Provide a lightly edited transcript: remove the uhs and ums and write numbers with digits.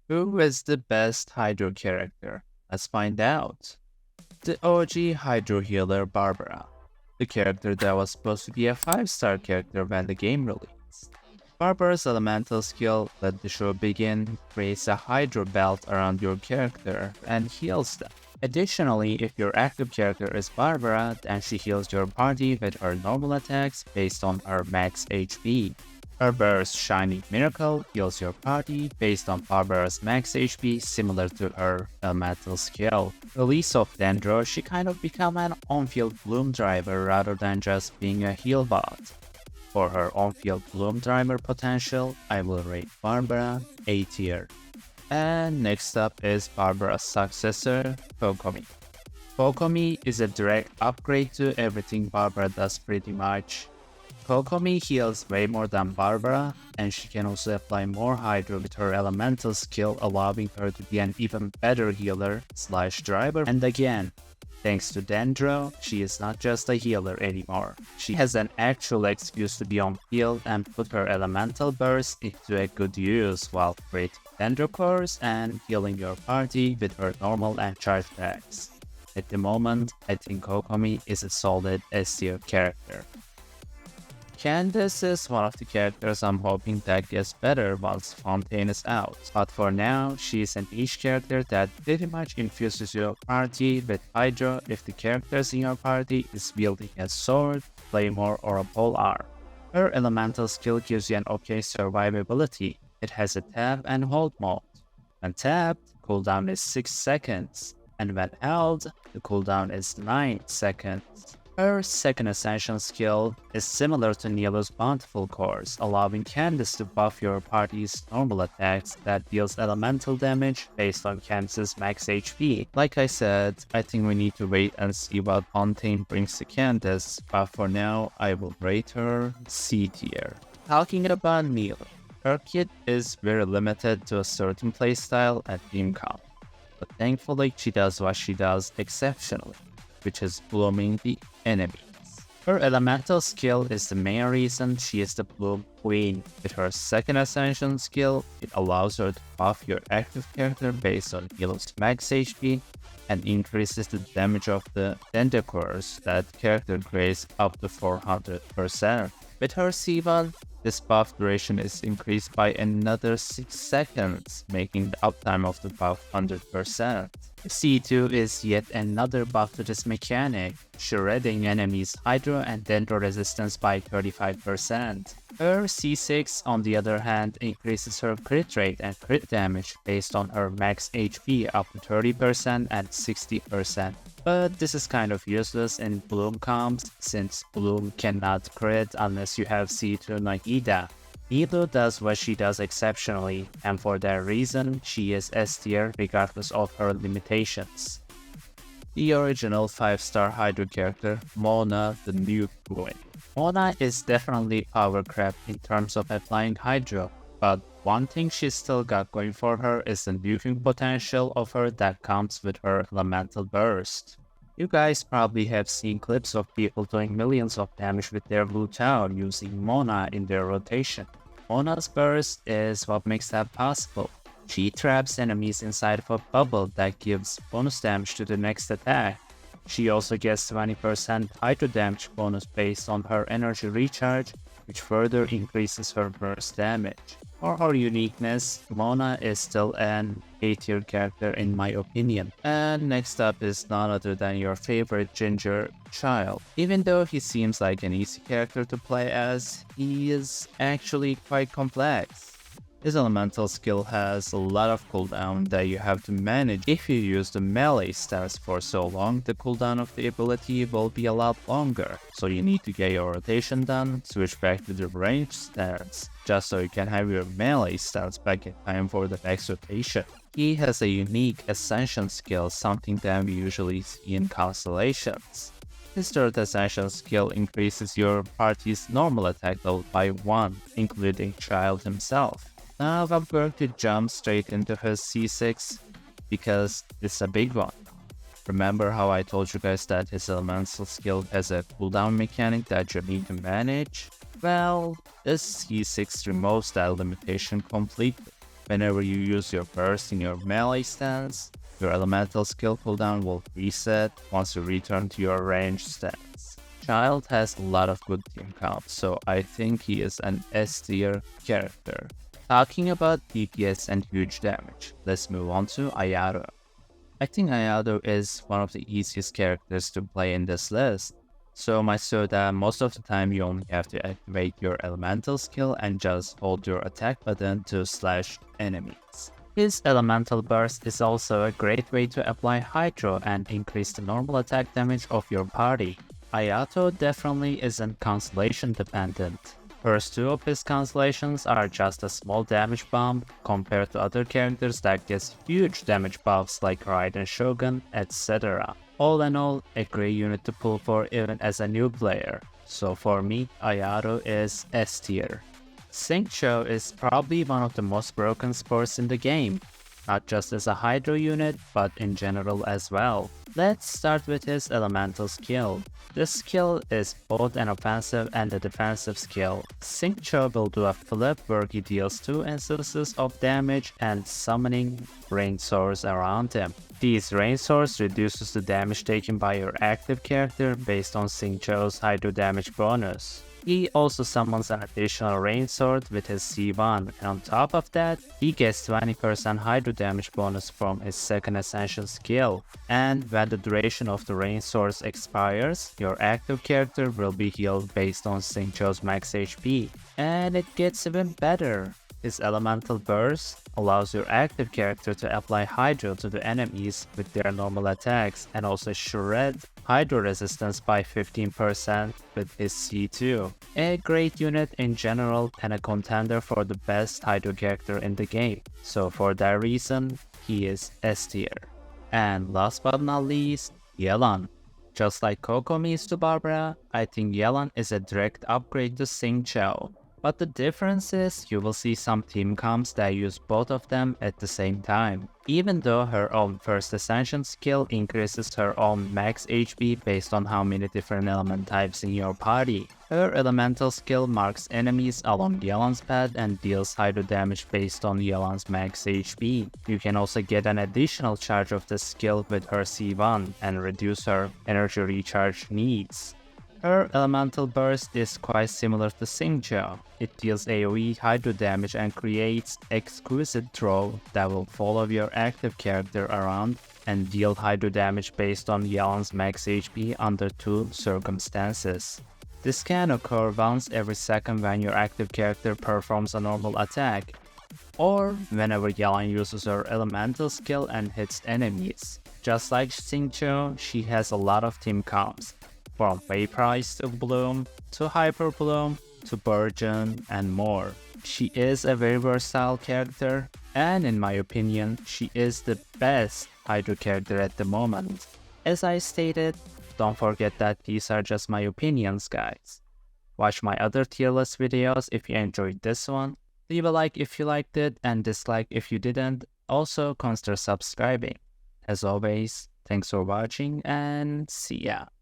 Who is the best Hydro character? Let's find out. The OG Hydro healer Barbara, the character that was supposed to be a 5-star character when the game released. Barbara's elemental skill let the show begin, creates a Hydro belt around your character, and heals them. Additionally, if your active character is Barbara, then she heals your party with her normal attacks based on her max HP. Her burst Shining Miracle heals your party based on Barbara's max HP, similar to her elemental skill. Release of Dendro, she kind of become an on-field bloom driver rather than just being a heal bot. For her on-field bloom driver potential, I will rate Barbara A tier. And next up is Barbara's successor, Kokomi. Kokomi is a direct upgrade to everything Barbara does pretty much. Kokomi heals way more than Barbara, and she can also apply more Hydro with her elemental skill, allowing her to be an even better healer / driver. And again, thanks to Dendro, she is not just a healer anymore. She has an actual excuse to be on field and put her elemental burst into a good use while creating Dendro cores and healing your party with her normal and charge attacks. At the moment, I think Kokomi is a solid S tier character. Candace is one of the characters I'm hoping that gets better once Fontaine is out, but for now, she's an niche character that pretty much infuses your party with Hydro if the characters in your party is wielding a sword, claymore, or a pole arm. Her elemental skill gives you an okay survivability. It has a tap and hold mode. When tapped, cooldown is 6 seconds, and when held, the cooldown is 9 seconds. Her second ascension skill is similar to Nilo's bountiful cores, allowing Candace to buff your party's normal attacks that deals elemental damage based on Candace's max HP. Like I said, I think we need to wait and see what Fontaine brings to Candace, but for now, I will rate her C tier. Talking about Nilo, her kit is very limited to a certain playstyle at TeamCon, but thankfully she does what she does exceptionally, which is blooming the enemies. Her elemental skill is the main reason she is the Bloom Queen. With her second ascension skill, it allows her to buff your active character based on Nilo's max HP and increases the damage of the Dendocores that character creates up to 400%. With her C1, this buff duration is increased by another 6 seconds, making the uptime of the buff 100%. C2 is yet another buff to this mechanic, shredding enemies' Hydro and Dendro resistance by 35%. Her C6, on the other hand, increases her crit rate and crit damage based on her max HP up to 30% and 60%. But this is kind of useless in Bloom comps, since Bloom cannot crit unless you have C2 like Ida. Nilo does what she does exceptionally, and for that reason, she is S tier regardless of her limitations. The original 5-star Hydro character, Mona the Nuke Queen. Mona is definitely power crap in terms of applying Hydro, but one thing she's still got going for her is the nuking potential of her that comes with her elemental burst. You guys probably have seen clips of people doing millions of damage with their blue tower using Mona in their rotation. Mona's burst is what makes that possible. She traps enemies inside of a bubble that gives bonus damage to the next attack. She also gets 20% hydro damage bonus based on her energy recharge, which further increases her burst damage. For her uniqueness, Mona is still an A-tier character in my opinion. And next up is none other than your favorite Ginger Child. Even though he seems like an easy character to play as, he is actually quite complex. His elemental skill has a lot of cooldown that you have to manage. If you use the melee stance for so long, the cooldown of the ability will be a lot longer. So you need to get your rotation done, switch back to the ranged stance, just so you can have your melee stance back in time for the next rotation. He has a unique Ascension skill, something that we usually see in Constellations. His third Ascension skill increases your party's normal attack level by 1, including Child himself. Now I'm going to jump straight into his C6 because it's a big one. Remember how I told you guys that his elemental skill has a cooldown mechanic that you need to manage? Well, this C6 removes that limitation completely. Whenever you use your burst in your melee stance, your elemental skill cooldown will reset once you return to your ranged stance. Child has a lot of good team comps, so I think he is an S tier character. Talking about DPS and huge damage, let's move on to Ayato. I think Ayato is one of the easiest characters to play in this list, so much so that most of the time you only have to activate your elemental skill and just hold your attack button to slash enemies. His elemental burst is also a great way to apply hydro and increase the normal attack damage of your party. Ayato definitely isn't constellation dependent. First two of his constellations are just a small damage bump compared to other characters that gets huge damage buffs like Raiden Shogun, etc. All in all, a great unit to pull for even as a new player. So for me, Ayato is S tier. Xingqiu is probably one of the most broken supports in the game, not just as a hydro unit, but in general as well. Let's start with his elemental skill. This skill is both an offensive and a defensive skill. Xingqiu will do a flip where he deals 2 instances of damage and summoning rain source around him. These rain source reduces the damage taken by your active character based on Xingqiu's hydro damage bonus. He also summons an additional rain sword with his C1, and on top of that, he gets 20% hydro damage bonus from his second ascension skill. And when the duration of the rain source expires, your active character will be healed based on Xingqiu's max HP. And it gets even better. His elemental burst allows your active character to apply hydro to the enemies with their normal attacks and also shred hydro resistance by 15% with his C2. A great unit in general and a contender for the best hydro character in the game. So for that reason, he is S tier. And last but not least, Yelan. Just like Kokomi is to Barbara, I think Yelan is a direct upgrade to Xingqiu. But the difference is you will see some team comps that use both of them at the same time. Even though her own first ascension skill increases her own max HP based on how many different element types in your party. Her elemental skill marks enemies along Yelan's path and deals hydro damage based on Yelan's max HP. You can also get an additional charge of the skill with her C1 and reduce her energy recharge needs. Her elemental burst is quite similar to Xingqiu. It deals AoE hydro damage and creates exquisite throw that will follow your active character around and deal hydro damage based on Yelan's max HP under 2 circumstances. This can occur once every second when your active character performs a normal attack, or whenever Yelan uses her elemental skill and hits enemies. Just like Xingqiu, she has a lot of team comps, from Vaporize to Bloom, to Hyper Bloom, to Burgeon, and more. She is a very versatile character, and in my opinion, she is the best Hydro character at the moment. As I stated, don't forget that these are just my opinions, guys. Watch my other tier list videos if you enjoyed this one. Leave a like if you liked it, and dislike if you didn't. Also, consider subscribing. As always, thanks for watching, and see ya.